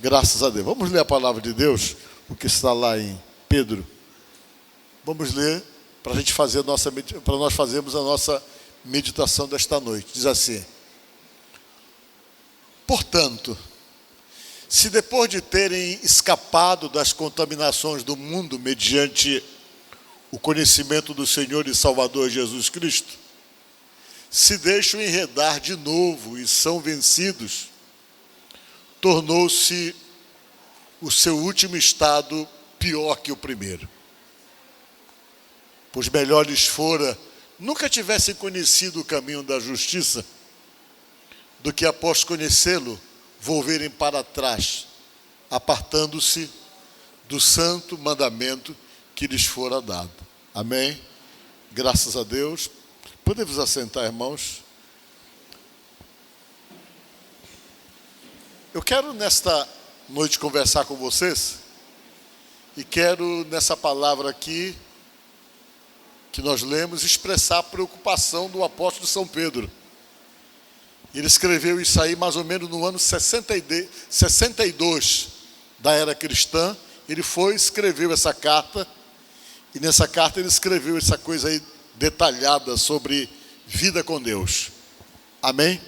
Graças a Deus. Vamos ler a palavra de Deus, o que está lá em Pedro. Vamos ler para nós fazermos a nossa meditação desta noite. Diz assim: portanto, se depois de terem escapado das contaminações do mundo mediante o conhecimento do Senhor e Salvador Jesus Cristo, se deixam enredar de novo e são vencidos, tornou-se o seu último estado pior que o primeiro. Pois melhor lhes fora nunca tivessem conhecido o caminho da justiça, do que após conhecê-lo, volverem para trás, apartando-se do santo mandamento que lhes fora dado. Amém? Graças a Deus. Podemos assentar, irmãos? Eu quero nesta noite conversar com vocês e quero nessa palavra aqui que nós lemos expressar a preocupação do apóstolo São Pedro. Ele escreveu isso aí mais ou menos no ano 62 da era cristã. Ele escreveu essa carta, e nessa carta ele escreveu essa coisa aí detalhada sobre vida com Deus. Amém?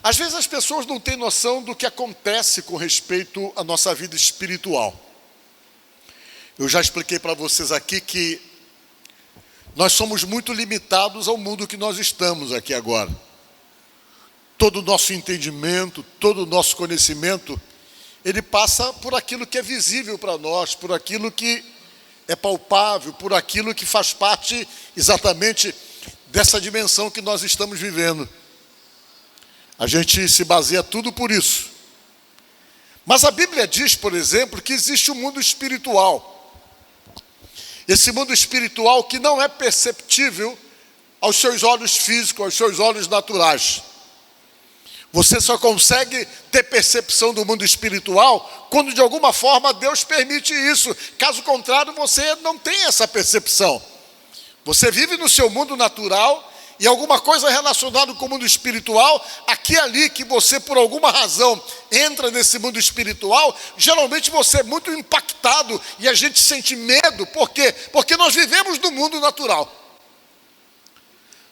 Às vezes as pessoas não têm noção do que acontece com respeito à nossa vida espiritual. Eu já expliquei para vocês aqui que nós somos muito limitados ao mundo que nós estamos aqui agora. Todo o nosso entendimento, todo o nosso conhecimento, ele passa por aquilo que é visível para nós, por aquilo que é palpável, por aquilo que faz parte exatamente dessa dimensão que nós estamos vivendo. A gente se baseia tudo por isso. Mas a Bíblia diz, por exemplo, que existe um mundo espiritual. Esse mundo espiritual que não é perceptível aos seus olhos físicos, aos seus olhos naturais. Você só consegue ter percepção do mundo espiritual quando de alguma forma Deus permite isso. Caso contrário, você não tem essa percepção. Você vive no seu mundo natural e alguma coisa relacionada com o mundo espiritual, aqui e ali que você por alguma razão entra nesse mundo espiritual, geralmente você é muito impactado e a gente sente medo. Por quê? Porque nós vivemos no mundo natural.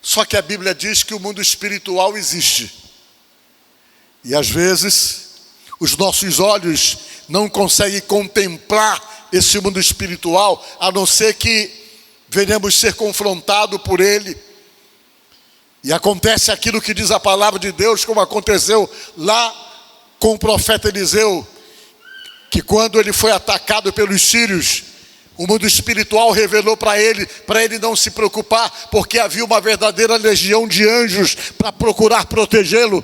Só que a Bíblia diz que o mundo espiritual existe. E às vezes, os nossos olhos não conseguem contemplar esse mundo espiritual, a não ser que venhamos ser confrontados por ele. E acontece aquilo que diz a palavra de Deus, como aconteceu lá com o profeta Eliseu, que quando ele foi atacado pelos sírios, o mundo espiritual revelou para ele não se preocupar, porque havia uma verdadeira legião de anjos para procurar protegê-lo.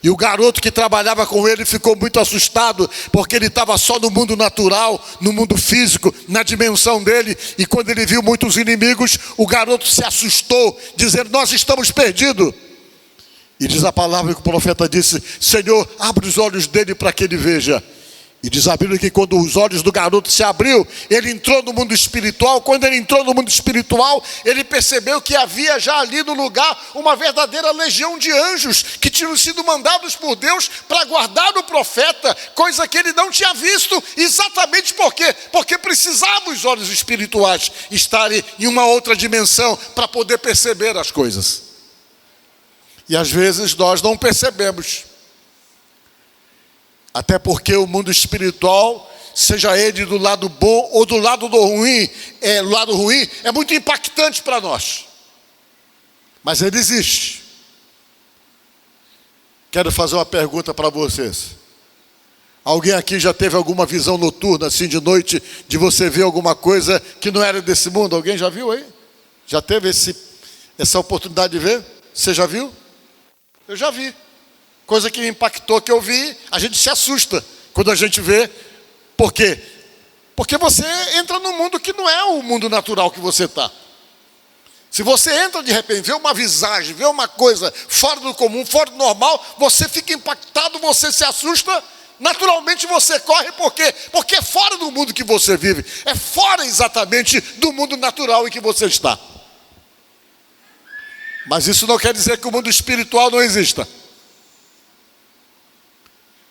E o garoto que trabalhava com ele ficou muito assustado, porque ele estava só no mundo natural, no mundo físico, na dimensão dele. E quando ele viu muitos inimigos, o garoto se assustou, dizendo: nós estamos perdidos. E diz a palavra que o profeta disse: Senhor, abre os olhos dele para que ele veja. E diz a Bíblia que quando os olhos do garoto se abriu, ele entrou no mundo espiritual. Quando ele entrou no mundo espiritual, ele percebeu que havia já ali no lugar uma verdadeira legião de anjos que tinham sido mandados por Deus para guardar o profeta, coisa que ele não tinha visto. Exatamente por quê? Porque precisava os olhos espirituais estarem em uma outra dimensão para poder perceber as coisas. E às vezes nós não percebemos. Até porque o mundo espiritual, seja ele do lado bom ou do lado do ruim, lado ruim, é muito impactante para nós. Mas ele existe. Quero fazer uma pergunta para vocês. Alguém aqui já teve alguma visão noturna, assim de noite, de você ver alguma coisa que não era desse mundo? Alguém já viu aí? Já teve essa oportunidade de ver? Você já viu? Eu já vi. Coisa que me impactou, que eu vi, a gente se assusta quando a gente vê. Por quê? Porque você entra num mundo que não é o mundo natural que você está. Se você entra de repente, vê uma visagem, vê uma coisa fora do comum, fora do normal, você fica impactado, você se assusta, naturalmente você corre. Por quê? Porque é fora do mundo que você vive, é fora exatamente do mundo natural em que você está. Mas isso não quer dizer que o mundo espiritual não exista.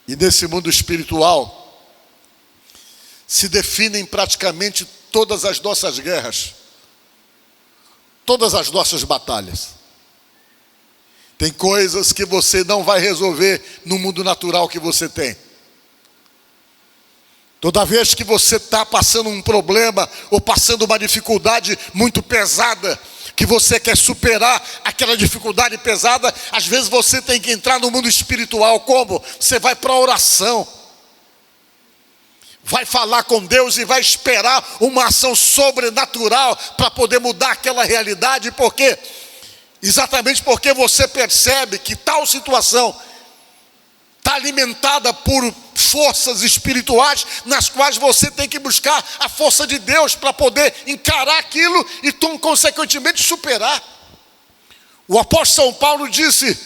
e nesse mundo espiritual se definem praticamente todas as nossas guerras, todas as nossas batalhas. Tem coisas que você não vai resolver no mundo natural que você tem. Toda vez que você está passando um problema ou passando uma dificuldade muito pesada, que você quer superar aquela dificuldade pesada, às vezes você tem que entrar no mundo espiritual. Como? Você vai para a oração, vai falar com Deus e vai esperar uma ação sobrenatural para poder mudar aquela realidade. Por quê? Exatamente porque você percebe que tal situação está alimentada por forças espirituais, nas quais você tem que buscar a força de Deus para poder encarar aquilo e, consequentemente, superar. O apóstolo São Paulo disse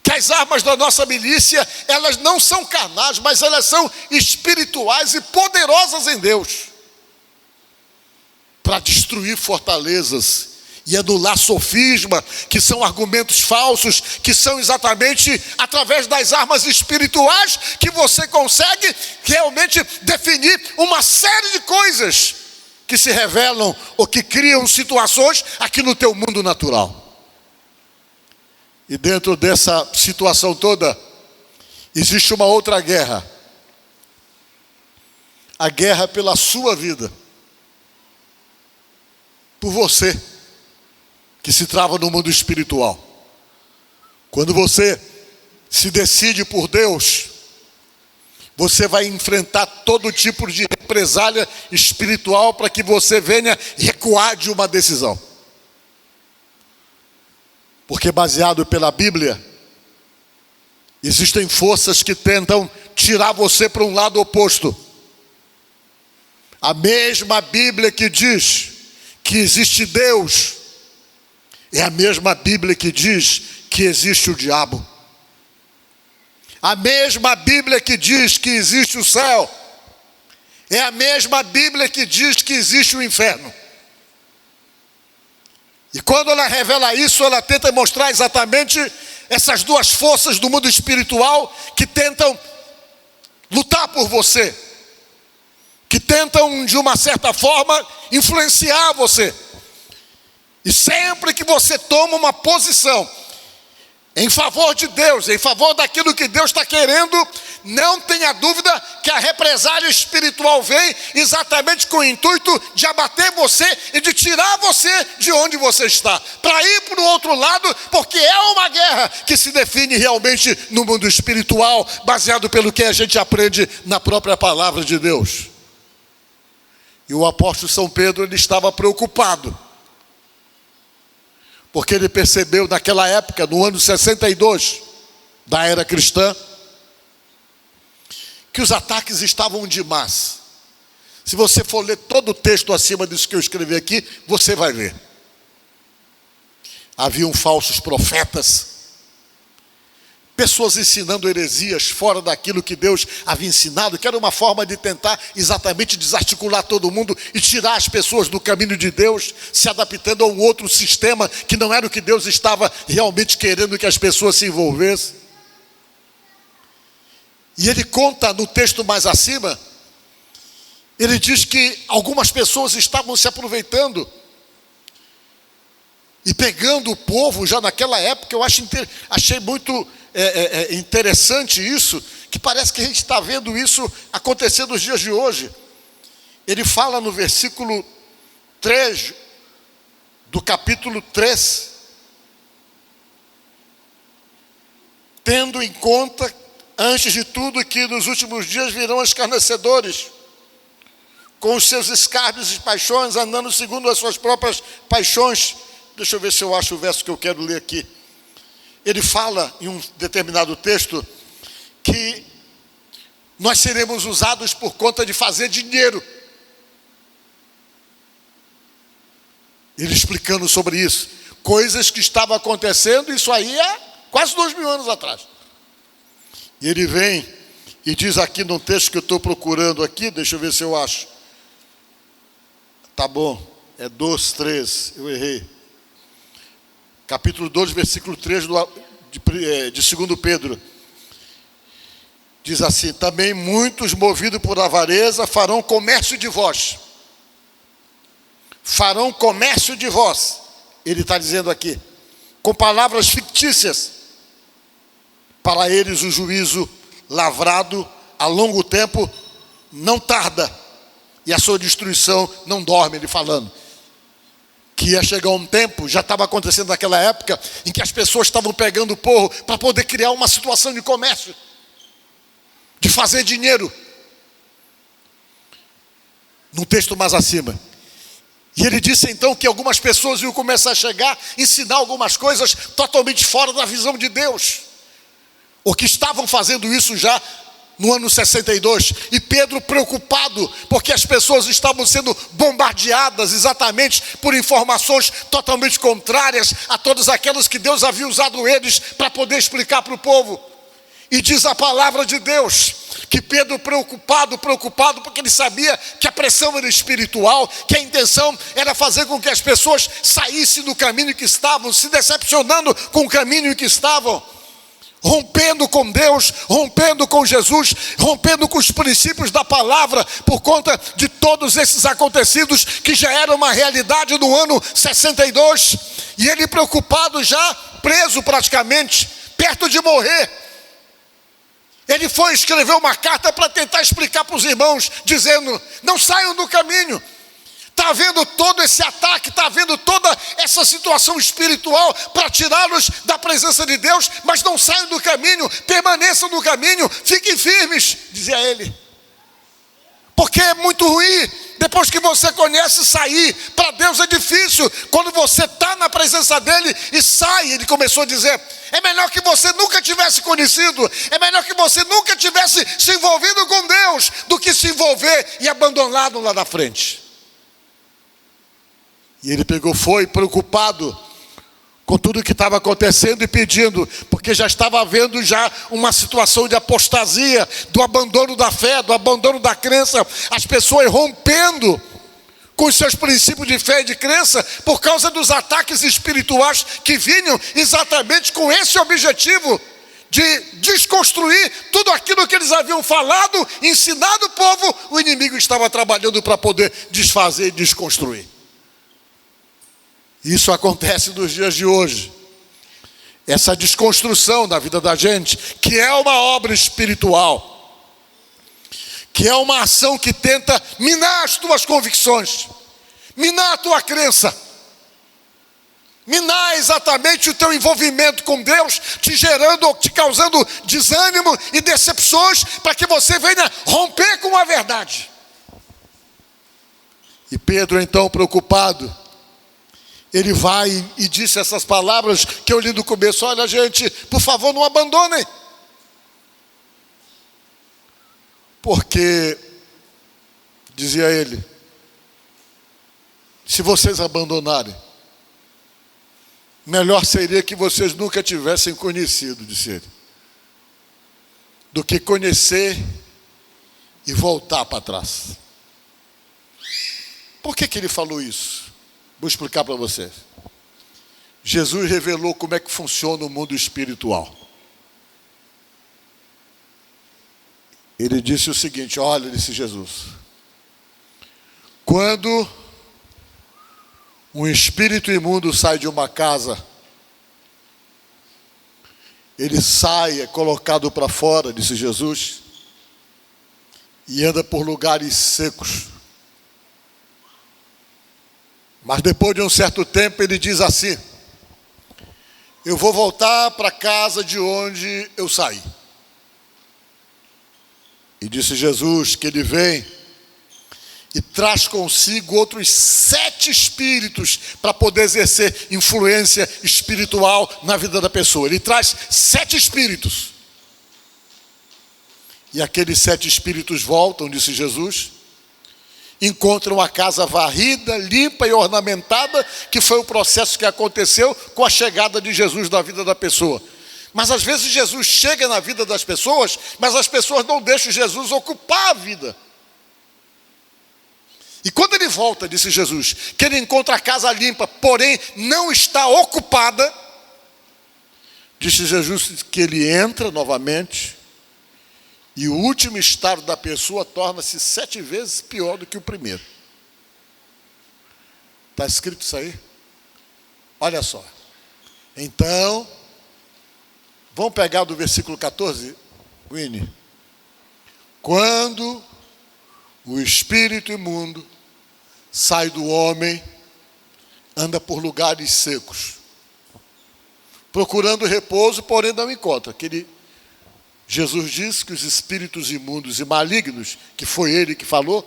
que as armas da nossa milícia, elas não são carnais, mas elas são espirituais e poderosas em Deus, para destruir fortalezas e anular sofisma, que são argumentos falsos, que são exatamente através das armas espirituais que você consegue realmente definir uma série de coisas que se revelam ou que criam situações aqui no teu mundo natural. E dentro dessa situação toda, existe uma outra guerra. A guerra pela sua vida. Por você, que se trava no mundo espiritual. Quando você se decide por Deus, você vai enfrentar todo tipo de represália espiritual para que você venha recuar de uma decisão. Porque baseado pela Bíblia, existem forças que tentam tirar você para um lado oposto. A mesma Bíblia que diz que existe Deus, é a mesma Bíblia que diz que existe o diabo. A mesma Bíblia que diz que existe o céu, é a mesma Bíblia que diz que existe o inferno. E quando ela revela isso, ela tenta mostrar exatamente essas duas forças do mundo espiritual que tentam lutar por você, que tentam, de uma certa forma, influenciar você. E sempre que você toma uma posição em favor de Deus, em favor daquilo que Deus está querendo, não tenha dúvida que a represália espiritual vem exatamente com o intuito de abater você e de tirar você de onde você está, para ir para o outro lado, porque é uma guerra que se define realmente no mundo espiritual, baseado pelo que a gente aprende na própria palavra de Deus. E o apóstolo São Pedro, ele estava preocupado, porque ele percebeu naquela época, no ano 62 da era cristã, que os ataques estavam demais. Se você for ler todo o texto acima disso que eu escrevi aqui, você vai ver. Haviam falsos profetas, pessoas ensinando heresias fora daquilo que Deus havia ensinado, que era uma forma de tentar exatamente desarticular todo mundo e tirar as pessoas do caminho de Deus, se adaptando a um outro sistema que não era o que Deus estava realmente querendo que as pessoas se envolvessem. E ele conta no texto mais acima, ele diz que algumas pessoas estavam se aproveitando e pegando o povo já naquela época. Eu achei muito interessante isso, que parece que a gente está vendo isso acontecer nos dias de hoje. Ele fala no versículo 3 do capítulo 3, tendo em conta, antes de tudo, que nos últimos dias virão escarnecedores, com os seus escárnios e paixões, andando segundo as suas próprias paixões. Deixa eu ver se eu acho o verso que eu quero ler aqui. Ele fala em um determinado texto que nós seremos usados por conta de fazer dinheiro. Ele explicando sobre isso. Coisas que estavam acontecendo, isso aí é quase 2000 anos atrás. E ele vem e diz aqui no texto que eu estou procurando aqui, deixa eu ver se eu acho. Tá bom, é 2:3, eu errei. Capítulo 2, versículo 3 de 2 Pedro. diz assim: também muitos movidos por avareza farão comércio de vós. Farão comércio de vós. Ele está dizendo aqui, com palavras fictícias. Para eles o juízo lavrado a longo tempo não tarda, e a sua destruição não dorme. Ele falando que ia chegar um tempo, já estava acontecendo naquela época, em que as pessoas estavam pegando porro para poder criar uma situação de comércio, de fazer dinheiro. No texto mais acima. E ele disse então que algumas pessoas iam começar a chegar, ensinar algumas coisas totalmente fora da visão de Deus. Ou que estavam fazendo isso já no ano 62. E Pedro preocupado, porque as pessoas estavam sendo bombardeadas exatamente por informações totalmente contrárias a todas aquelas que Deus havia usado eles para poder explicar para o povo. E diz a palavra de Deus que Pedro preocupado, porque ele sabia que a pressão era espiritual, que a intenção era fazer com que as pessoas saíssem do caminho que estavam, se decepcionando com o caminho em que estavam, rompendo com Deus, rompendo com Jesus, rompendo com os princípios da palavra, por conta de todos esses acontecidos que já eram uma realidade no ano 62. E ele preocupado, já preso praticamente, perto de morrer, ele foi escrever uma carta para tentar explicar para os irmãos, dizendo: não saiam do caminho. Está havendo todo esse ataque, está havendo toda essa situação espiritual para tirá-los da presença de Deus, mas não saiam do caminho, permaneçam no caminho, fiquem firmes, dizia ele. Porque é muito ruim, depois que você conhece, sair para Deus é difícil. Quando você está na presença dele e sai, ele começou a dizer: é melhor que você nunca tivesse conhecido, é melhor que você nunca tivesse se envolvido com Deus, do que se envolver e abandonado lá na frente. E ele foi preocupado com tudo que estava acontecendo e pedindo, porque já estava havendo já uma situação de apostasia, do abandono da fé, do abandono da crença, as pessoas rompendo com os seus princípios de fé e de crença, por causa dos ataques espirituais que vinham exatamente com esse objetivo, de desconstruir tudo aquilo que eles haviam falado, ensinado o povo. O inimigo estava trabalhando para poder desfazer e desconstruir. Isso acontece nos dias de hoje. Essa desconstrução da vida da gente, que é uma obra espiritual, que é uma ação que tenta minar as tuas convicções, minar a tua crença, minar exatamente o teu envolvimento com Deus, te gerando, te causando desânimo e decepções, para que você venha romper com a verdade. E Pedro, então, preocupado, ele vai e disse essas palavras que eu li no começo: olha, gente, por favor, não abandonem. Porque, dizia ele, se vocês abandonarem, melhor seria que vocês nunca tivessem conhecido, disse ele, do que conhecer e voltar para trás. Por que ele falou isso? Vou explicar para vocês. Jesus revelou como é que funciona o mundo espiritual. Ele disse o seguinte: olha, disse Jesus, quando um espírito imundo sai de uma casa, ele sai, é colocado para fora, disse Jesus, e anda por lugares secos. Mas depois de um certo tempo ele diz assim: eu vou voltar para a casa de onde eu saí. E disse Jesus que ele vem e traz consigo outros 7 espíritos para poder exercer influência espiritual na vida da pessoa. Ele traz 7 espíritos. E aqueles 7 espíritos voltam, disse Jesus, encontram a casa varrida, limpa e ornamentada, que foi o processo que aconteceu com a chegada de Jesus na vida da pessoa. Mas às vezes Jesus chega na vida das pessoas, mas as pessoas não deixam Jesus ocupar a vida. E quando ele volta, disse Jesus, que ele encontra a casa limpa, porém não está ocupada, disse Jesus que ele entra novamente E o último estado da pessoa torna-se 7 vezes pior do que o primeiro. Está escrito isso aí? Olha só. Então, vamos pegar do versículo 14, Winnie. Quando o espírito imundo sai do homem, anda por lugares secos, procurando repouso, porém não encontra. Jesus disse que os espíritos imundos e malignos, que foi ele que falou,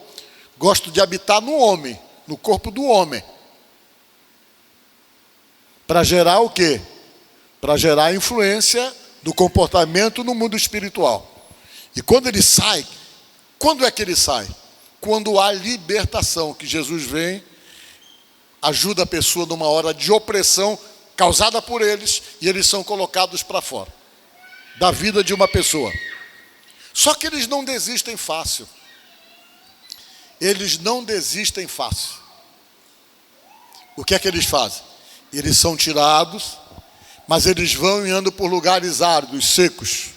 gostam de habitar no homem, no corpo do homem. Para gerar o quê? Para gerar influência do comportamento no mundo espiritual. E quando ele sai, quando é que ele sai? Quando há libertação, que Jesus vem, ajuda a pessoa numa hora de opressão causada por eles, e eles são colocados para fora da vida de uma pessoa. Só que eles não desistem fácil. Eles não desistem fácil. O que é que eles fazem? Eles são tirados, mas eles vão e andam por lugares áridos, secos,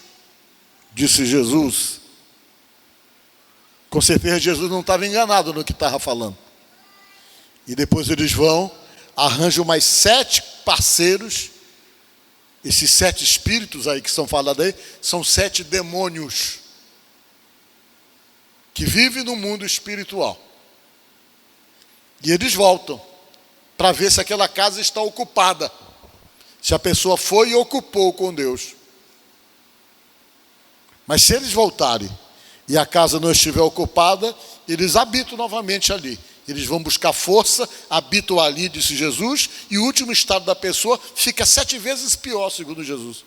disse Jesus. Com certeza Jesus não estava enganado no que estava falando. E depois eles vão, arranjam mais 7 parceiros. Esses 7 espíritos aí que são falados aí, são 7 demônios que vivem no mundo espiritual. E eles voltam para ver se aquela casa está ocupada. Se a pessoa foi e ocupou com Deus. Mas se eles voltarem e a casa não estiver ocupada, eles habitam novamente ali. Eles vão buscar força, habitam ali, disse Jesus, e o último estado da pessoa fica 7 vezes pior, segundo Jesus.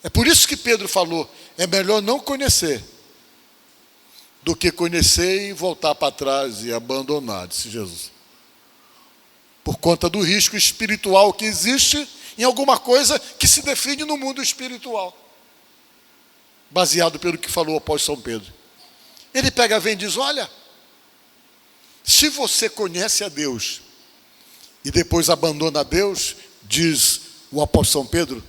É por isso que Pedro falou, é melhor não conhecer, do que conhecer e voltar para trás e abandonar, disse Jesus. Por conta do risco espiritual que existe em alguma coisa que se define no mundo espiritual. Baseado pelo que falou o apóstolo São Pedro. Ele vem e diz, olha, se você conhece a Deus e depois abandona a Deus, diz o apóstolo São Pedro,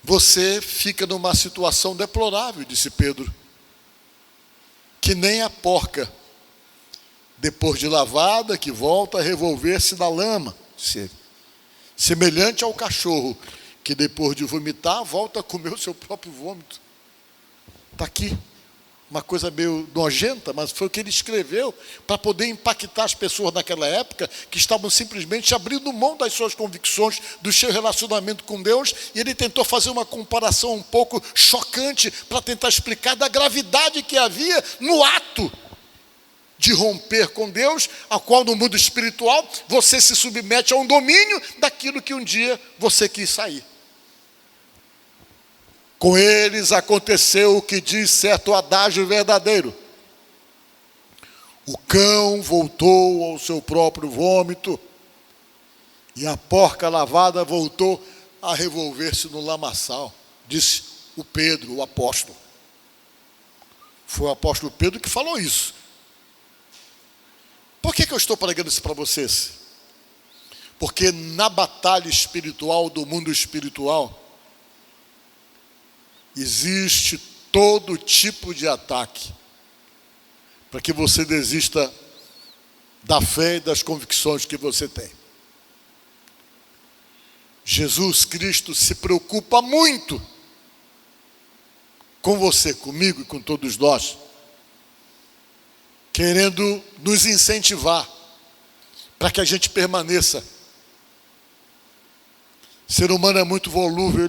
você fica numa situação deplorável, disse Pedro, que nem a porca, depois de lavada, que volta a revolver-se na lama, disse ele. Semelhante ao cachorro, que depois de vomitar, volta a comer o seu próprio vômito. Está aqui. Uma coisa meio nojenta, mas foi o que ele escreveu para poder impactar as pessoas naquela época que estavam simplesmente abrindo mão das suas convicções, do seu relacionamento com Deus, e ele tentou fazer uma comparação um pouco chocante para tentar explicar da gravidade que havia no ato de romper com Deus, a qual no mundo espiritual você se submete a um domínio daquilo que um dia você quis sair. Com eles aconteceu o que diz certo adágio verdadeiro. O cão voltou ao seu próprio vômito e a porca lavada voltou a revolver-se no lamaçal, disse o Pedro, o apóstolo. Foi o apóstolo Pedro que falou isso. Por que eu estou pregando isso para vocês? Porque na batalha espiritual, do mundo espiritual, existe todo tipo de ataque para que você desista da fé e das convicções que você tem. Jesus Cristo se preocupa muito com você, comigo e com todos nós, querendo nos incentivar para que a gente permaneça. O ser humano é muito volúvel,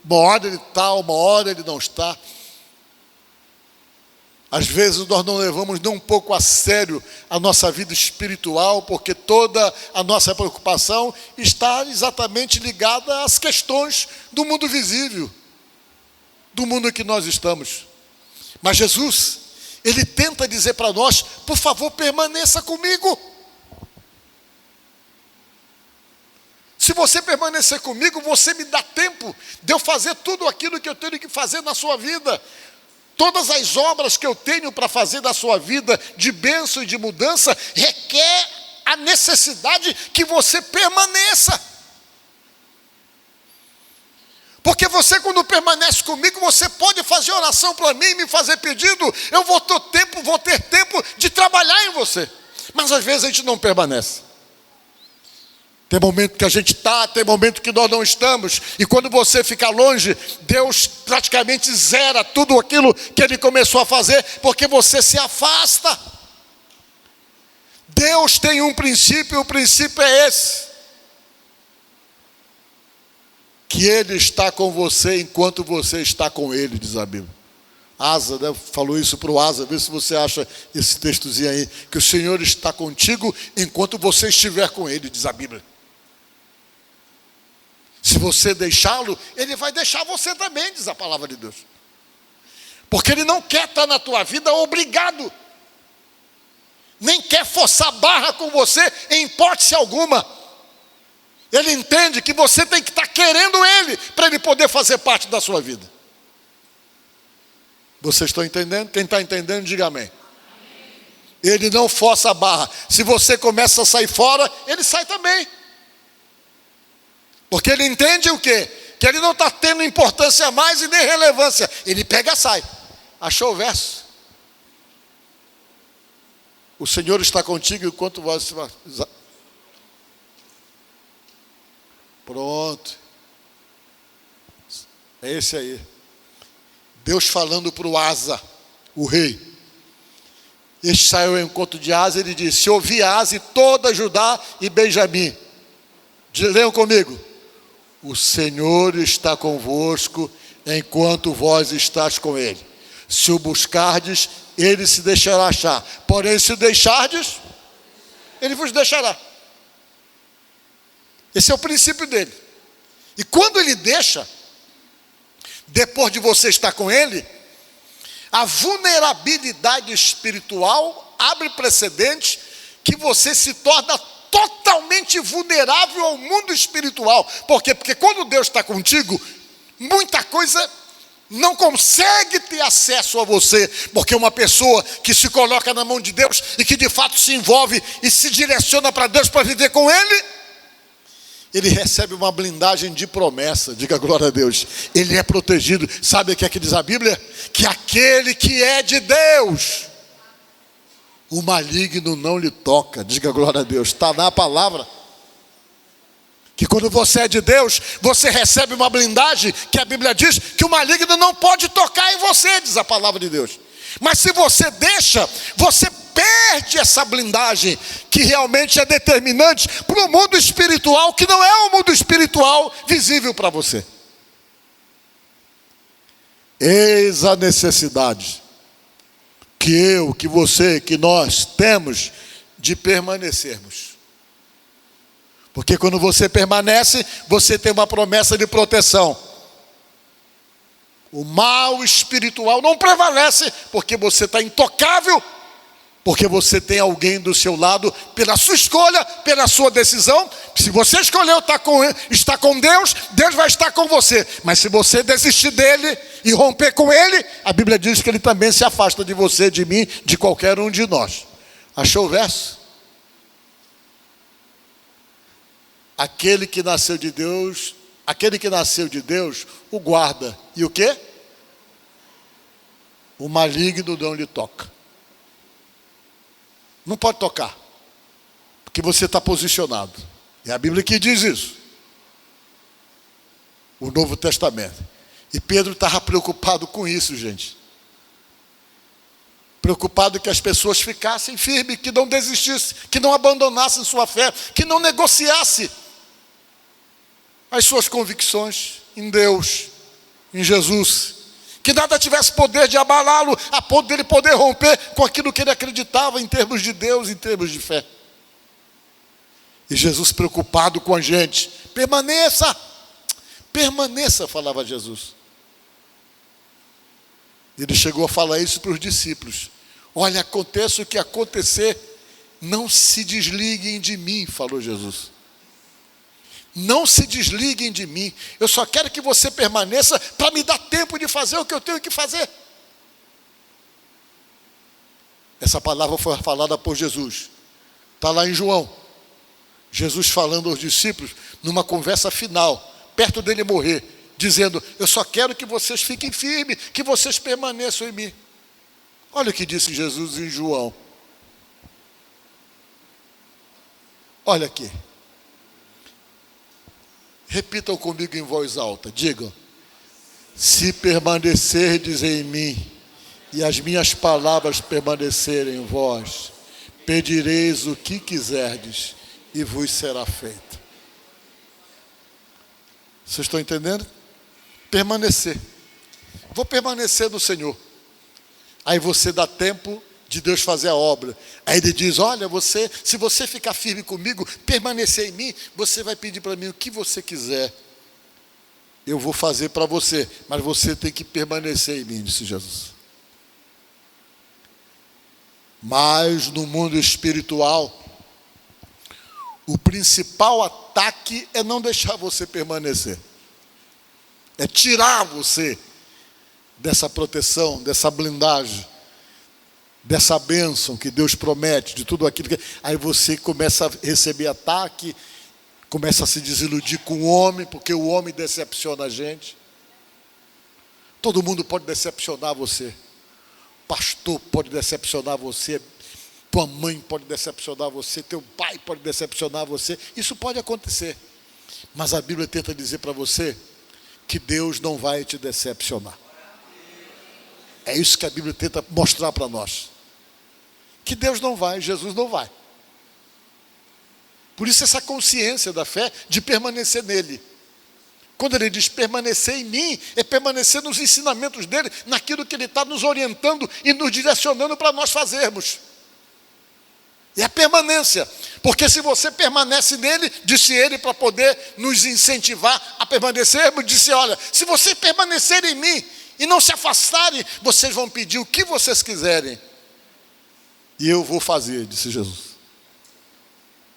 uma hora ele está, uma hora ele não está. Às vezes nós não levamos nem um pouco a sério a nossa vida espiritual, porque toda a nossa preocupação está exatamente ligada às questões do mundo visível, do mundo em que nós estamos. Mas Jesus, ele tenta dizer para nós, por favor, permaneça comigo. Se você permanecer comigo, você me dá tempo de eu fazer tudo aquilo que eu tenho que fazer na sua vida. Todas as obras que eu tenho para fazer da sua vida, de bênção e de mudança, requer a necessidade que você permaneça. Porque você, quando permanece comigo, você pode fazer oração para mim, me fazer pedido. Eu vou ter tempo de trabalhar em você. Mas às vezes a gente não permanece. Tem momento que a gente está, tem momento que nós não estamos. E quando você fica longe, Deus praticamente zera tudo aquilo que Ele começou a fazer, porque você se afasta. Deus tem um princípio, e o princípio é esse: que Ele está com você enquanto você está com Ele, diz a Bíblia. Asa, né, falou isso para o Asa, vê se você acha esse textozinho aí, que o Senhor está contigo enquanto você estiver com Ele, diz a Bíblia. Se você deixá-lo, Ele vai deixar você também, diz a palavra de Deus. Porque Ele não quer estar na tua vida obrigado, nem quer forçar a barra com você em hipótese alguma. Ele entende que você tem que estar querendo Ele, para Ele poder fazer parte da sua vida. Vocês estão entendendo? Quem está entendendo, diga amém. Ele não força a barra. Se você começa a sair fora, Ele sai também. Porque Ele entende o quê? Que Ele não está tendo importância mais e nem relevância. Ele pega e sai. Achou o verso? O Senhor está contigo enquanto você... Pronto. É esse aí. Deus falando para o Asa, o rei. Este saiu ao encontro de Asa e ele disse: ouvi Asa e toda Judá e Benjamim. Leiam comigo. O Senhor está convosco enquanto vós estás com Ele. Se o buscardes, Ele se deixará achar. Porém, se o deixardes, Ele vos deixará. Esse é o princípio dele. E quando Ele deixa, depois de você estar com Ele, a vulnerabilidade espiritual abre precedente que você se torna totalmente vulnerável ao mundo espiritual. Por quê? Porque quando Deus está contigo, muita coisa não consegue ter acesso a você, porque uma pessoa que se coloca na mão de Deus e que de fato se envolve e se direciona para Deus para viver com Ele, ele recebe uma blindagem de promessa. Diga glória a Deus. Ele é protegido. Sabe o que é que diz a Bíblia? Que aquele que é de Deus, o maligno não lhe toca. Diga glória a Deus. Está na palavra. Que quando você é de Deus, você recebe uma blindagem que a Bíblia diz que o maligno não pode tocar em você, diz a palavra de Deus. Mas se você deixa, você perde essa blindagem que realmente é determinante para o mundo espiritual, que não é o mundo espiritual visível para você. Eis a necessidade que eu, que você, que nós temos de permanecermos. Porque quando você permanece, você tem uma promessa de proteção. O mal espiritual não prevalece, porque você está intocável, porque você tem alguém do seu lado, pela sua escolha, pela sua decisão. Se você escolheu estar com Deus, Deus vai estar com você. Mas se você desistir dele e romper com ele, a Bíblia diz que ele também se afasta de você, de mim, de qualquer um de nós. Achou o verso? Aquele que nasceu de Deus o guarda. E o quê? O maligno não lhe toca. Não pode tocar, porque você está posicionado. É a Bíblia que diz isso. O Novo Testamento. E Pedro estava preocupado com isso, gente. Preocupado que as pessoas ficassem firmes, que não desistissem, que não abandonassem sua fé, que não negociassem as suas convicções em Deus, em Jesus. Que nada tivesse poder de abalá-lo, a ponto dele poder romper com aquilo que ele acreditava em termos de Deus, em termos de fé. E Jesus preocupado com a gente. Permaneça, falava Jesus. Ele chegou a falar isso para os discípulos. Olha, aconteça o que acontecer, não se desliguem de mim, falou Jesus. Não se desliguem de mim. Eu só quero que você permaneça para me dar tempo de fazer o que eu tenho que fazer. Essa palavra foi falada por Jesus. Está lá em João. Jesus falando aos discípulos numa conversa final, perto dele morrer. dizendo: eu só quero que vocês fiquem firmes, que vocês permaneçam em mim. Olha o que disse Jesus em João. Olha aqui. Repitam comigo em voz alta. Digam: se permanecerdes em mim e as minhas palavras permanecerem em vós, pedireis o que quiserdes e vos será feito. Vocês estão entendendo? Permanecer. Vou permanecer no Senhor. Aí você dá tempo de Deus fazer a obra. Aí Ele diz: olha, se você ficar firme comigo, permanecer em mim, você vai pedir para mim o que você quiser. Eu vou fazer para você, mas você tem que permanecer em mim, disse Jesus. Mas no mundo espiritual, o principal ataque é não deixar você permanecer. É tirar você dessa proteção, dessa blindagem, dessa bênção que Deus promete, de tudo aquilo que... Aí você começa a receber ataque, começa a se desiludir com o homem, porque o homem decepciona a gente. Todo mundo pode decepcionar você. O pastor pode decepcionar você. Tua mãe pode decepcionar você. Teu pai pode decepcionar você. Isso pode acontecer. Mas a Bíblia tenta dizer para você que Deus não vai te decepcionar. É isso que a Bíblia tenta mostrar para nós. Que Deus não vai, Jesus não vai. Por isso essa consciência da fé de permanecer nele. Quando ele diz permanecer em mim, é permanecer nos ensinamentos dele, naquilo que ele está nos orientando e nos direcionando para nós fazermos. É a permanência. Porque se você permanece nele, disse ele, para poder nos incentivar a permanecermos, disse: olha, se vocês permanecerem em mim e não se afastarem, vocês vão pedir o que vocês quiserem. E eu vou fazer, disse Jesus.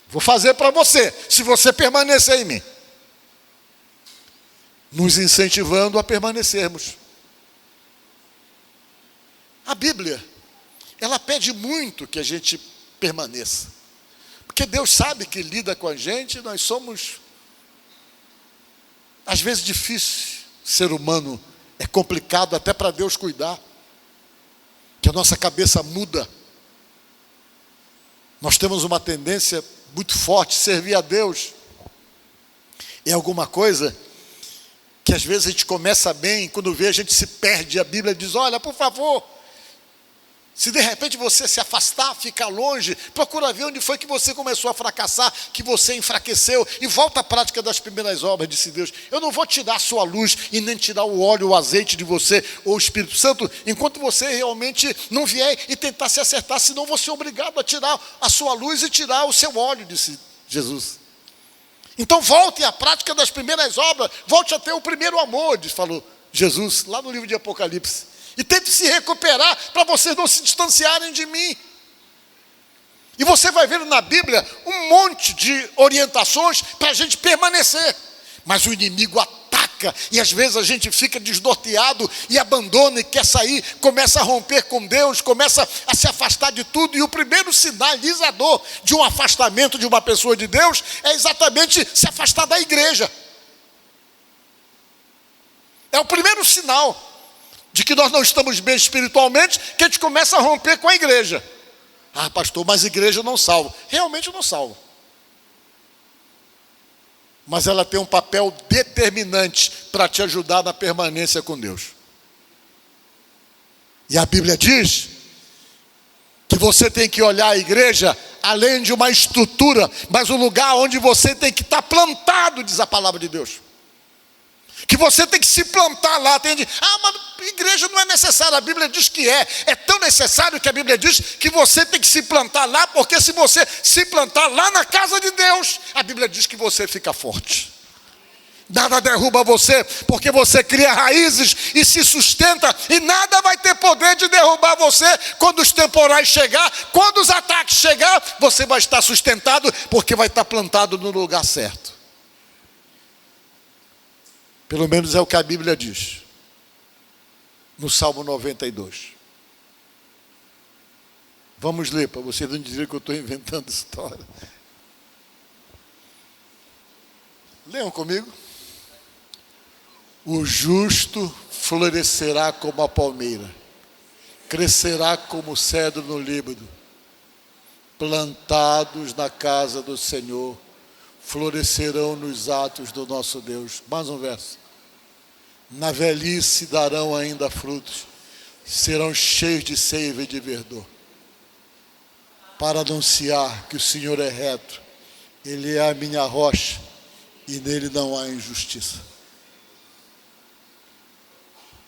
Vou fazer para você, se você permanecer em mim. Nos incentivando a permanecermos. A Bíblia, ela pede muito que a gente permaneça. Porque Deus sabe que lida com a gente, nós somos, às vezes, difícil. Ser humano é complicado até para Deus cuidar. Que a nossa cabeça muda. Nós temos uma tendência muito forte, servir a Deus é alguma coisa que às vezes a gente começa bem, quando vê a gente se perde. A Bíblia diz: olha, por favor, se de repente você se afastar, ficar longe, procura ver onde foi que você começou a fracassar, que você enfraqueceu, e volta à prática das primeiras obras, disse Deus. Eu não vou tirar a sua luz e nem tirar o óleo, o azeite de você, ou o Espírito Santo, enquanto você realmente não vier e tentar se acertar, senão você é obrigado a tirar a sua luz e tirar o seu óleo, disse Jesus. Então volte à prática das primeiras obras, volte a ter o primeiro amor, falou Jesus, lá no livro de Apocalipse. E tente se recuperar para vocês não se distanciarem de mim. E você vai ver na Bíblia um monte de orientações para a gente permanecer. Mas o inimigo ataca e às vezes a gente fica desnorteado e abandona e quer sair, começa a romper com Deus, começa a se afastar de tudo. E o primeiro sinalizador de um afastamento de uma pessoa de Deus é exatamente se afastar da igreja. É o primeiro sinal de que nós não estamos bem espiritualmente, que a gente começa a romper com a igreja. Ah, pastor, mas a igreja não salva. Realmente não salva. Mas ela tem um papel determinante para te ajudar na permanência com Deus. E a Bíblia diz que você tem que olhar a igreja além de uma estrutura, mas um lugar onde você tem que estar plantado, diz a palavra de Deus. Que você tem que se plantar lá. Mas igreja não é necessária. A Bíblia diz que é. É tão necessário que a Bíblia diz que você tem que se plantar lá, porque se você se plantar lá na casa de Deus, a Bíblia diz que você fica forte. Nada derruba você, porque você cria raízes e se sustenta, e nada vai ter poder de derrubar você quando os temporais chegar, quando os ataques chegar, você vai estar sustentado, porque vai estar plantado no lugar certo. Pelo menos é o que a Bíblia diz, no Salmo 92. Vamos ler, para vocês não dizerem que eu estou inventando história. Leiam comigo. O justo florescerá como a palmeira, crescerá como o cedro no Líbano, plantados na casa do Senhor, florescerão nos atos do nosso Deus. Mais um verso. Na velhice darão ainda frutos, serão cheios de seiva e de verdor, para anunciar que o Senhor é reto, Ele é a minha rocha, e nele não há injustiça.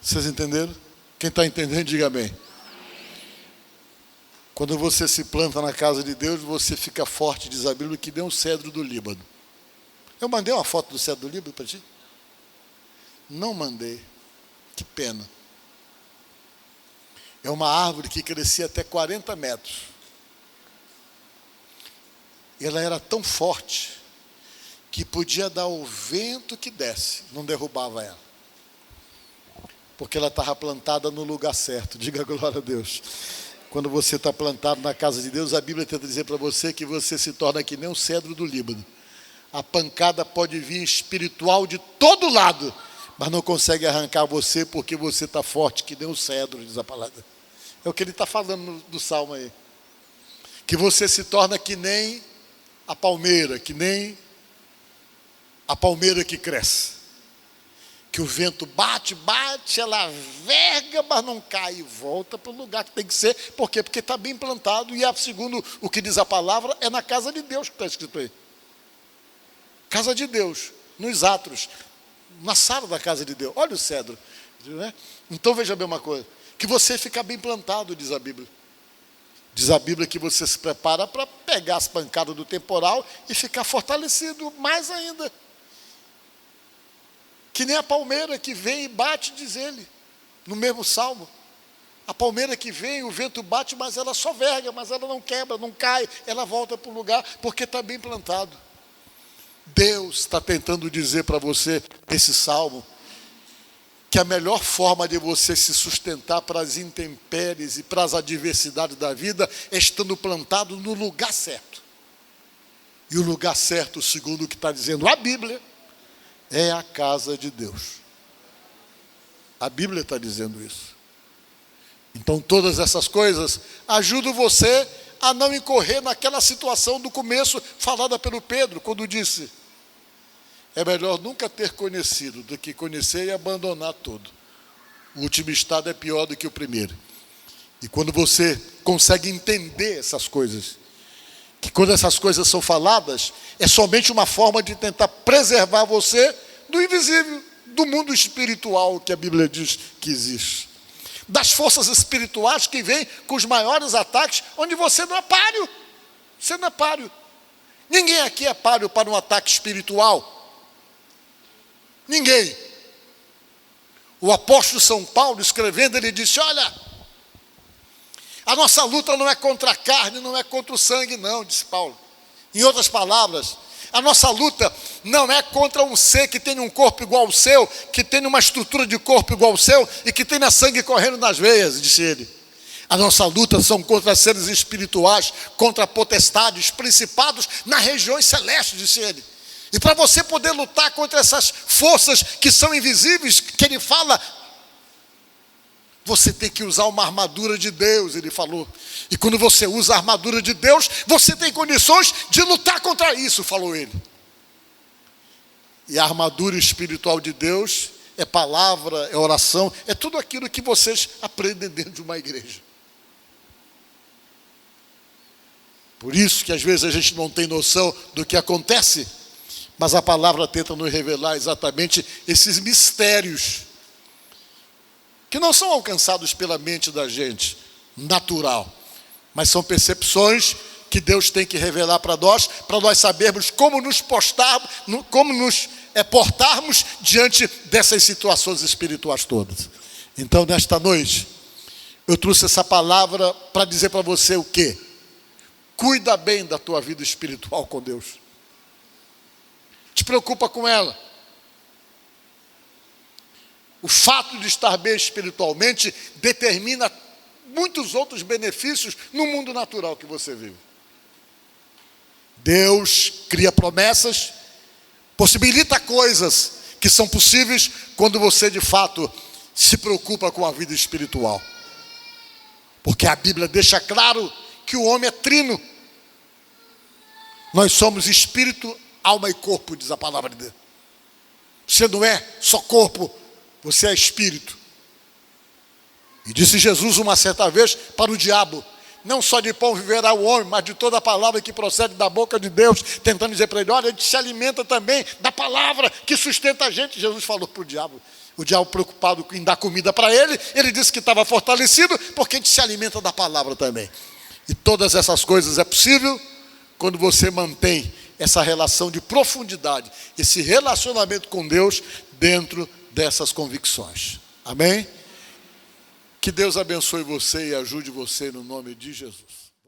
Vocês entenderam? Quem está entendendo, diga amém. Quando você se planta na casa de Deus, você fica forte, diz a Bíblia, que nem um cedro do Líbano. Eu mandei uma foto do cedro do Líbano para ti? Não mandei. Que pena. É uma árvore que crescia até 40 metros. Ela era tão forte que podia dar o vento que desse, não derrubava ela. Porque ela estava plantada no lugar certo. Diga glória a Deus. Quando você está plantado na casa de Deus, a Bíblia tenta dizer para você que você se torna que nem um cedro do Líbano. A pancada pode vir espiritual de todo lado, mas não consegue arrancar você porque você está forte que nem um cedro, diz a palavra. É o que ele está falando do Salmo aí. Que você se torna que nem a palmeira, que nem a palmeira que cresce. Que o vento bate, ela verga, mas não cai e volta para o lugar que tem que ser. Por quê? Porque está bem plantado e, segundo o que diz a palavra, é na casa de Deus que está escrito aí. Casa de Deus, nos átrios, na sala da casa de Deus. Olha o cedro. Né? Então veja bem uma coisa, que você fica bem plantado, diz a Bíblia. Diz a Bíblia que você se prepara para pegar as pancadas do temporal e ficar fortalecido mais ainda. Que nem a palmeira que vem e bate, diz ele, no mesmo salmo. A palmeira que vem, o vento bate, mas ela só verga, mas ela não quebra, não cai, ela volta para o lugar, porque está bem plantado. Deus está tentando dizer para você, esse salmo, que a melhor forma de você se sustentar para as intempéries e para as adversidades da vida é estando plantado no lugar certo. E o lugar certo, segundo o que está dizendo a Bíblia, é a casa de Deus. A Bíblia está dizendo isso. Então todas essas coisas ajudam você a não incorrer naquela situação do começo falada pelo Pedro, quando disse: é melhor nunca ter conhecido do que conhecer e abandonar tudo. O último estado é pior do que o primeiro. E quando você consegue entender essas coisas, que quando essas coisas são faladas, é somente uma forma de tentar preservar você do invisível, do mundo espiritual que a Bíblia diz que existe. Das forças espirituais que vêm com os maiores ataques, onde você não é páreo. Você não é páreo. Ninguém aqui é páreo para um ataque espiritual. Ninguém. O apóstolo São Paulo, escrevendo, ele disse: olha, a nossa luta não é contra a carne, não é contra o sangue, não, disse Paulo. Em outras palavras, a nossa luta não é contra um ser que tem um corpo igual ao seu, que tem uma estrutura de corpo igual ao seu e que tenha sangue correndo nas veias, disse ele. A nossa luta são contra seres espirituais, contra potestades, principados nas regiões celestes, disse ele. E para você poder lutar contra essas forças que são invisíveis, que ele fala, você tem que usar uma armadura de Deus, ele falou. E quando você usa a armadura de Deus, você tem condições de lutar contra isso, falou ele. E a armadura espiritual de Deus é palavra, é oração, é tudo aquilo que vocês aprendem dentro de uma igreja. Por isso que às vezes a gente não tem noção do que acontece, mas a palavra tenta nos revelar exatamente esses mistérios que não são alcançados pela mente da gente, natural, mas são percepções que Deus tem que revelar para nós sabermos como nos portarmos diante dessas situações espirituais todas. Então, nesta noite, eu trouxe essa palavra para dizer para você o quê? Cuida bem da tua vida espiritual com Deus. Te preocupa com ela. O fato de estar bem espiritualmente determina muitos outros benefícios no mundo natural que você vive. Deus cria promessas, possibilita coisas que são possíveis quando você de fato se preocupa com a vida espiritual. Porque a Bíblia deixa claro que o homem é trino. Nós somos espírito, alma e corpo, diz a palavra de Deus. Você não é só corpo, você é espírito. E disse Jesus uma certa vez para o diabo: não só de pão viverá o homem, mas de toda a palavra que procede da boca de Deus, tentando dizer para ele: olha, a gente se alimenta também da palavra que sustenta a gente. Jesus falou para o diabo preocupado em dar comida para ele, ele disse que estava fortalecido, porque a gente se alimenta da palavra também. E todas essas coisas é possível quando você mantém essa relação de profundidade, esse relacionamento com Deus dentro dessas convicções. Amém? Que Deus abençoe você e ajude você no nome de Jesus.